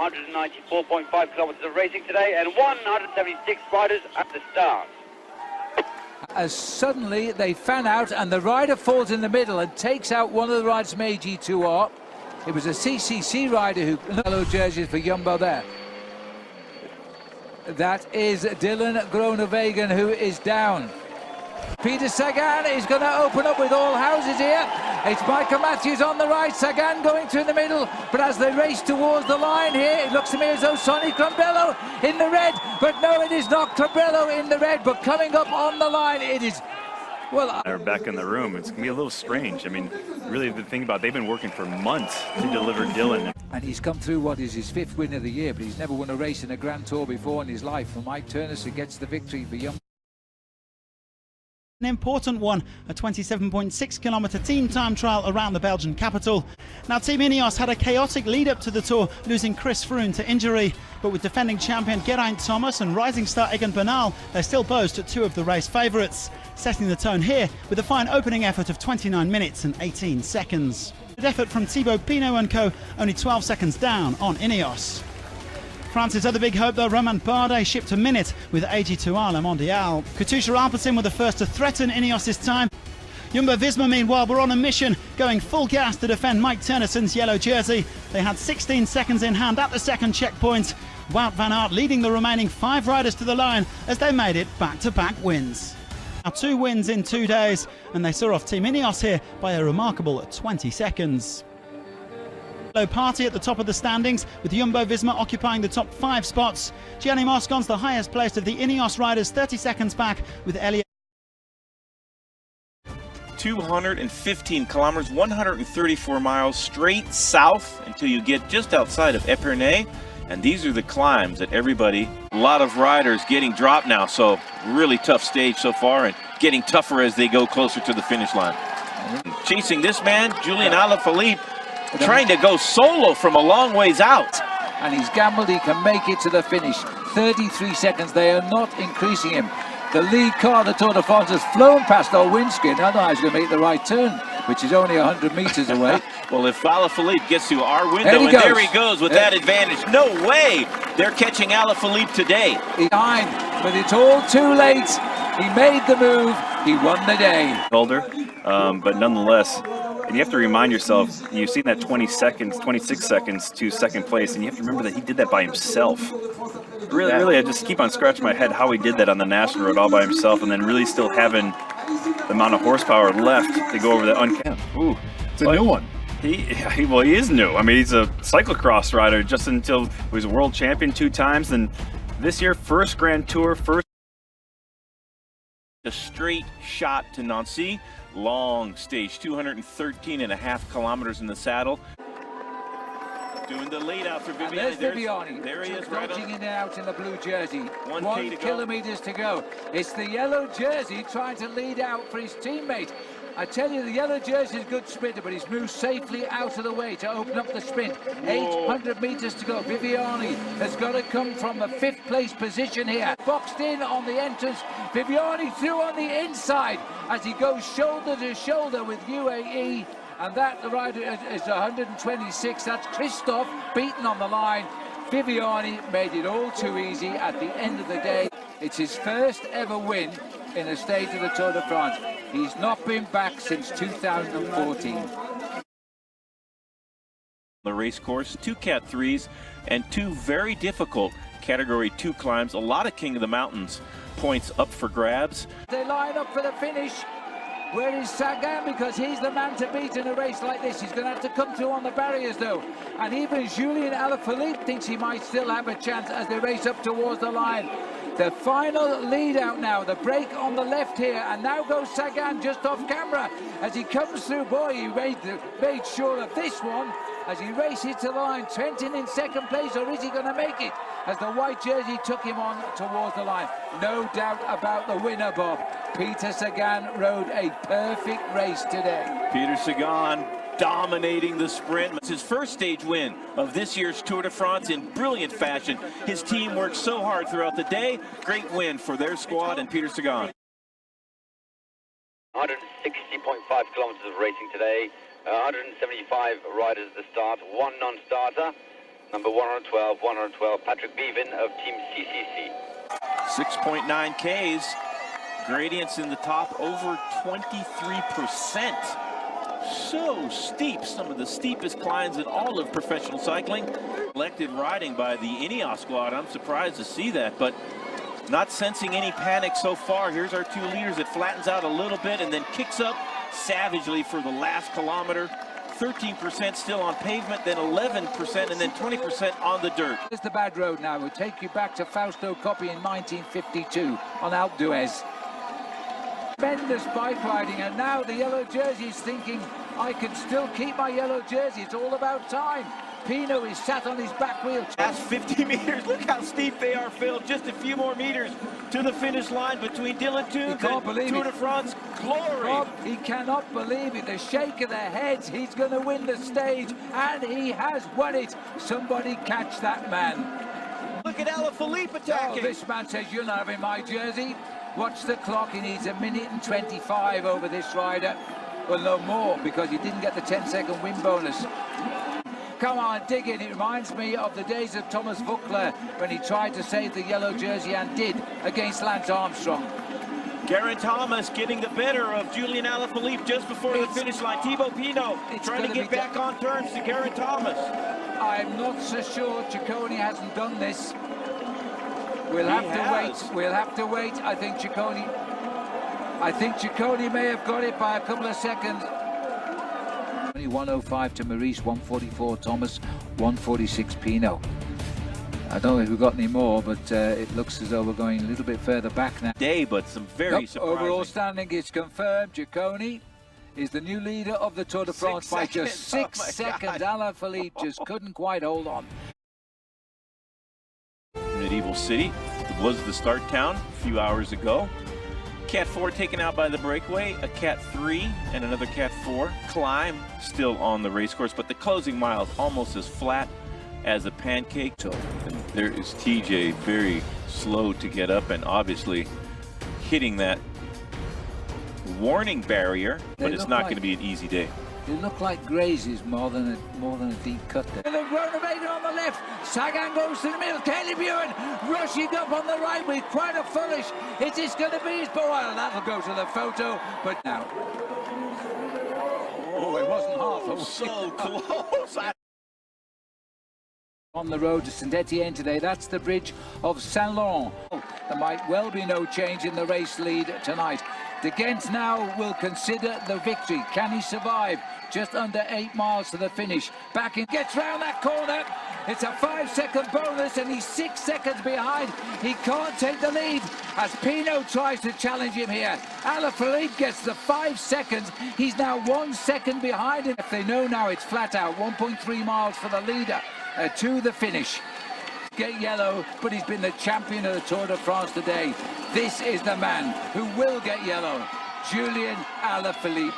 194.5 kilometers of racing today, and 176 riders at the start. As suddenly they fan out and the rider falls in the middle and takes out one of the riders from AG2R. It was a CCC rider who yellow jerseys for Jumbo there. That is Dylan Groenewegen, who is down. Peter Sagan is going to open up with all houses here. It's Michael Matthews on the right, Sagan going through the middle, but as they race towards the line here, it looks to me as though Sonny Crambello in the red, but no, it is not Crambello in the red, but coming up on the line, it is, well... They're back in the room. It's going to be a little strange. I mean, really the thing about, they've been working for months to deliver Dylan. And he's come through what is his 5th win of the year, but he's never won a race in a Grand Tour before in his life. And Mike Turnison gets the victory for Young. An important one, a 27.6 kilometre team time trial around the Belgian capital. Now Team Ineos had a chaotic lead up to the Tour, losing Chris Froome to injury. But with defending champion Geraint Thomas and rising star Egan Bernal, they still boast 2 of the race favourites, setting the tone here with a fine opening effort of 29 minutes and 18 seconds. Good effort from Thibaut Pinot & Co, only 12 seconds down on Ineos. France's other big hope though, Romain Bardet, shipped a minute with AG2R Le Mondial. Katusha Alpecin were the first to threaten Ineos' time. Jumbo-Visma meanwhile were on a mission, going full gas to defend Mike Turnison's yellow jersey. They had 16 seconds in hand at the second checkpoint. Wout van Aert leading the remaining 5 riders to the line as they made it back-to-back wins. Now 2 wins in 2 days, and they saw off Team Ineos here by a remarkable 20 seconds. Low party at the top of the standings, with Jumbo-Visma occupying the top 5 spots. Gianni Moscon's the highest placed of the Ineos riders, 30 seconds back, with Elliott. 215 kilometers, 134 miles straight south until you get just outside of Epernay. And these are the climbs that everybody, a lot of riders getting dropped now. So really tough stage so far, and getting tougher as they go closer to the finish line. Chasing this man, Julian Alaphilippe, trying to go solo from a long ways out. And he's gambled he can make it to the finish. 33 seconds, they are not increasing him. The lead car, the Tour de France, has flown past our windscreen, otherwise he's going to make the right turn, which is only 100 meters away. Well, if Alaphilippe gets to our window, and there he goes with that advantage. No way they're catching Alaphilippe today. He's behind, but it's all too late. He made the move, he won the day. Older, but nonetheless, and you have to remind yourself, you've seen that 26 seconds to second place, and you have to remember that he did that by himself. Really, I just keep on scratching my head how he did that on the national road all by himself, and then really still having the amount of horsepower left to go over the Ooh, it's a new one. Well, he is new. I mean, he's a cyclocross rider just until he was a world champion 2 times, and this year, first Grand Tour, first. A straight shot to Nancy, long stage, 213.5 kilometers in the saddle. Doing the lead out for Viviani. There's Viviani. There he is, dodging in and out in the blue jersey. 1 kilometers to go. It's the yellow jersey trying to lead out for his teammate. I tell you, the yellow jersey is a good sprinter, but he's moved safely out of the way to open up the sprint. 800 meters to go. Viviani has got to come from a 5th place position here. Boxed in on the entrance. Viviani through on the inside as he goes shoulder to shoulder with UAE. And that rider is 126. That's Christophe beaten on the line. Viviani made it all too easy at the end of the day. It's his first ever win in a stage of the Tour de France. He's not been back since 2014. The race course, 2 Cat 3s and 2 very difficult Category 2 climbs. A lot of King of the Mountains points up for grabs. They line up for the finish. Where is Sagan? Because he's the man to beat in a race like this. He's going to have to come through on the barriers though. And even Julian Alaphilippe thinks he might still have a chance as they race up towards the line. The final lead out now, the break on the left here, and now goes Sagan just off camera as he comes through. Boy, he made sure of this one as he races to the line. Trentin in 2nd place, or is he going to make it? As the white jersey took him on towards the line. No doubt about the winner, Bob. Peter Sagan rode a perfect race today. Peter Sagan dominating the sprint. It's his first stage win of this year's Tour de France in brilliant fashion. His team worked so hard throughout the day. Great win for their squad and Peter Sagan. 160.5 kilometers of racing today. 175 riders at the start, 1 non-starter. Number 112, Patrick Bevan of Team CCC. 6.9 Ks. Gradients in the top over 23%. So steep, some of the steepest climbs in all of professional cycling. Collected riding by the Ineos squad. I'm surprised to see that, but not sensing any panic so far. Here's our 2 leaders. It flattens out a little bit and then kicks up savagely for the last kilometer. 13% still on pavement, then 11%, and then 20% on the dirt. Here's the bad road now. We'll take you back to Fausto Coppi in 1952 on Alpe d'Huez. Tremendous bike riding, and now the yellow jersey is thinking, I can still keep my yellow jersey. It's all about time. Pino is sat on his back wheel. Last 50 meters, look how steep they are, Phil. Just a few more meters to the finish line between Dylan Toombs and Tour de France glory. Rob, he cannot believe it. The shake of their heads. He's going to win the stage, and he has won it. Somebody catch that man. Look at Alaphilippe attacking. Oh, this man says, you're not having my jersey. Watch the clock. He needs 1:25 over this rider. Well, no more, because he didn't get the 10-second win bonus. Come on, dig in. It reminds me of the days of Thomas Voeckler when he tried to save the yellow jersey and did against Lance Armstrong. Geraint Thomas getting the better of Julian Alaphilippe just before the finish line. Thibaut Pinot trying to get back on terms to Geraint Thomas. I'm not so sure Ciccone hasn't done this. We'll have to wait. We'll have to wait. I think Ciccone may have got it by a couple of seconds. 105 to Maurice, 144 Thomas, 146 Pinot. I don't know if we've got any more, but it looks as though we're going a little bit further back now. But some very surprising. Overall standing is confirmed. Ciccone is the new leader of the Tour de France by just 6 seconds. Alaphilippe just couldn't quite hold on. Medieval City was the start town a few hours ago. Cat 4 taken out by the breakaway, a Cat 3 and another Cat 4 climb still on the race course, but the closing mile is almost as flat as a pancake. So there is TJ very slow to get up and obviously hitting that warning barrier, but it's not going to be an easy day. They look like grazes more than a deep cut there. The Groenewegen on the left, Sagan goes to the middle, Caleb Ewan rushing up on the right with quite a flourish. It is going to be his boy. Well, that'll go to the photo, but now. Oh, it wasn't half. So close. On the road to Saint-Etienne today, that's the bridge of Saint-Laurent. There might well be no change in the race lead tonight. De Gent now will consider the victory. Can he survive? Just under 8 miles to the finish. Back in, gets round that corner. It's a 5-second bonus and he's 6 seconds behind. He can't take the lead as Pinot tries to challenge him here. Alaphilippe gets the 5 seconds. He's now 1 second behind him. If they know now it's flat out, 1.3 miles for the leader to the finish. Get yellow, but he's been the champion of the Tour de France today. This is the man who will get yellow, Julian Alaphilippe.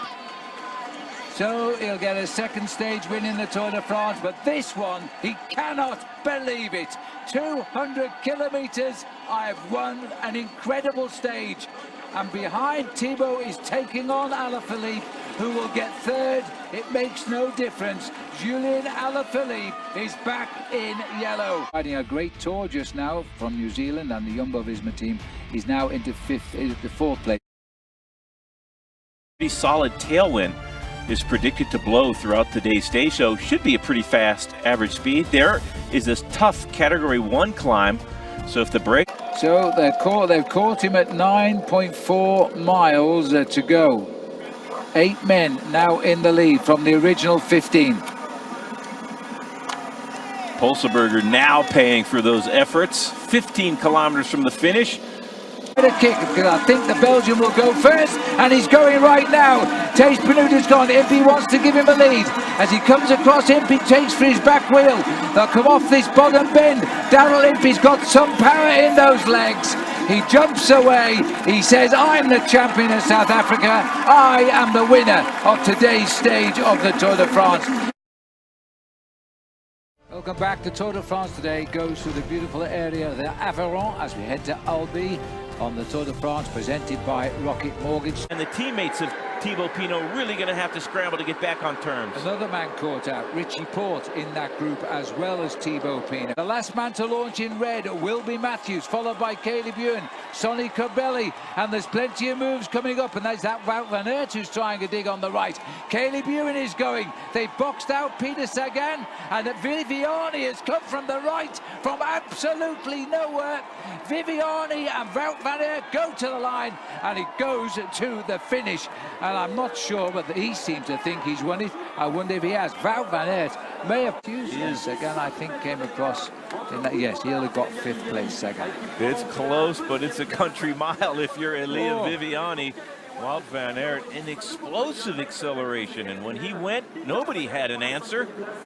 So he'll get a second stage win in the Tour de France, but this one, he cannot believe it. 200 kilometers, I've won an incredible stage. And behind, Thibaut is taking on Alaphilippe, who will get third. It makes no difference. Julian Alaphilippe is back in yellow. Riding a great tour just now from New Zealand, and the Jumbo-Visma team is now into fourth place. Pretty solid tailwind is predicted to blow throughout today's stage, so should be a pretty fast average speed. There is this tough Category 1 climb, so if the break... So they've caught him at 9.4 miles to go. 8 men now in the lead from the original 15. Pulserberger now paying for those efforts. 15 kilometers from the finish. A kick, because I think the Belgian will go first, and he's going right now. Thijs Benoot gone. Impey wants to give him a lead. As he comes across, Impey takes for his back wheel. They'll come off this bottom bend. Daryl Impey's got some power in those legs. He jumps away. He says, I'm the champion of South Africa. I am the winner of today's stage of the Tour de France. Welcome back. The Tour de France today goes through the beautiful area of the Aveyron as we head to Alpe on the Tour de France, presented by Rocket Mortgage. And the teammates of Thibaut Pinot really going to have to scramble to get back on terms. Another man caught out, Richie Port, in that group as well as Thibaut Pinot. The last man to launch in red will be Matthews, followed by Caleb Ewan, Sonny Corbelli, and there's plenty of moves coming up, and there's that Wout van Aert who's trying a dig on the right. Caleb Ewan is going. They boxed out Peter Sagan, and Viviani has come from the right, from absolutely nowhere. Viviani and Wout van Aert go to the line, and it goes to the finish. And I'm not sure, but he seems to think he's won it. I wonder if he has. Wout van Aert may have used this again. I think came across in that. Yes, he'll have got 5th place second. It's close, but it's a country mile if you're Elia Viviani. Wout van Aert, an explosive acceleration, and when he went, nobody had an answer.